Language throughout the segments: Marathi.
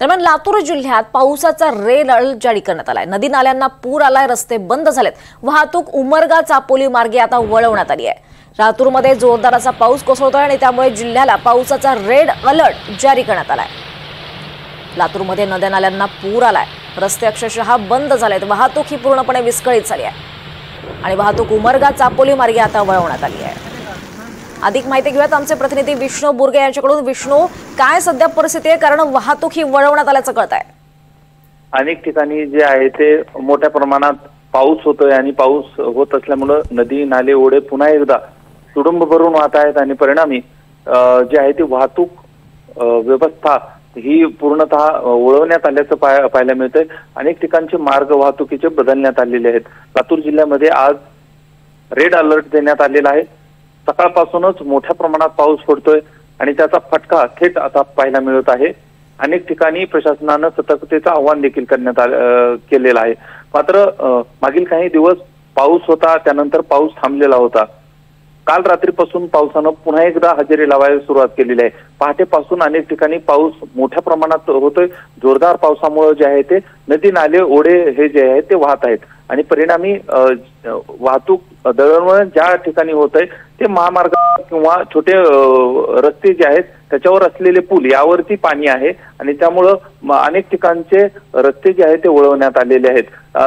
दरम्यान लातूर जिल्ह्यात पावसाचा रेड अलर्ट जारी करण्यात आलाय। नदी नाल्यांना पूर आलाय, रस्ते बंद झालेत, वाहतूक उमरगा चापोली मार्गे आता वळवण्यात आली आहे। लातूरमध्ये जोरदार असा पाऊस कोसळतोय आणि त्यामुळे जिल्ह्याला पावसाचा रेड अलर्ट जारी करण्यात आलाय। लातूरमध्ये नद्या नाल्यांना पूर आलाय, रस्ते अक्षरशः बंद झालेत, वाहतूक ही पूर्णपणे विस्कळीत झाली आहे आणि वाहतूक उमरगा चापोली मार्गे आता वळवण्यात आली आहे। अधिक माहिती घेऊयात आमचे प्रतिनिधी विष्णू बुर्गे यांच्याकडून। विष्णू, काय सध्या परिस्थिती आहे, कारण वाहतूक ही वळवण्यात आल्याचं कळत आहे? अनेक ठिकाणी जे आहे ते मोठ्या प्रमाणात पाऊस होतोय आणि पाऊस होत असल्यामुळे नदी नाले ओढे पुन्हा एकदा तुडुंब भरून वाहत आहेत आणि परिणामी जे आहे ते वाहतूक व्यवस्था ही पूर्णतः वळवण्यात आल्याचं पाहायला मिळतंय। अनेक ठिकाणचे मार्ग वाहतुकीचे बदलण्यात आलेले आहेत। लातूर जिल्ह्यामध्ये आज रेड अलर्ट देण्यात आलेला आहे। सकाळपासूनच मोठ्या प्रमाणात पाऊस पडतोय आणि त्याचा फटका थेट आता पाहायला मिळत आहे। अनेक ठिकाणी प्रशासनानं सतर्कतेचं आवाहन देखील केलेलं आहे। मात्र मागील काही दिवस पाऊस होता, त्यानंतर पाऊस थांबलेला होता। काल रात्रीपासून पावसानं पुन्हा एकदा हजेरी लावायला सुरुवात केलेली आहे। पहाटेपासून अनेक ठिकाणी पाऊस मोठ्या प्रमाणात होतोय। जोरदार पावसामुळे जे आहे ते नदी नाले ओढे हे जे आहे ते वाहत आहेत आणि परिणामी वाहतूक दळणवळण ज्या ठिकाणी होत आहे ते महामार्ग किंवा छोटे रस्ते जे आहेत त्याच्यावर असलेले पूल यावरती पाणी आहे आणि त्यामुळं अनेक ठिकाणचे रस्ते जे आहेत ते वळवण्यात आलेले आहेत।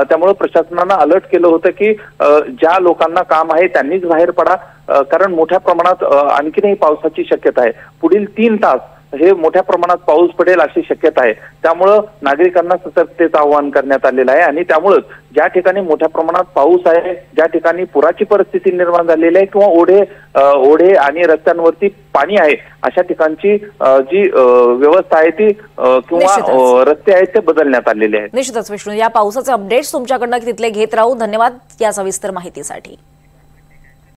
त्यामुळे प्रशासनानं अलर्ट केलं होतं की ज्या लोकांना काम आहे त्यांनीच बाहेर पडा, कारण मोठ्या प्रमाणात आणखीनही पावसाची शक्यता आहे। पुढील 3 तास हे मोठ्या प्रमाणात पाऊस पडेल अशी शक्यता आहे। त्यामुळं नागरिकांना सतर्कतेचं आवाहन करण्यात आलेलं आहे आणि त्यामुळेच ज्या ठिकाणी मोठ्या प्रमाणात पाऊस आहे, ज्या ठिकाणी पुराची परिस्थिती निर्माण झालेली आहे किंवा ओढे आणि रस्त्यांवरती पाणी आहे अशा ठिकाणची जी व्यवस्था आहे ती किंवा रस्ते आहेत ते बदलण्यात आलेले आहेत। निश्चितच विष्णू, या पावसाचे अपडेट्स तुमच्याकडनं तिथले घेत राहू। धन्यवाद या सविस्तर माहितीसाठी।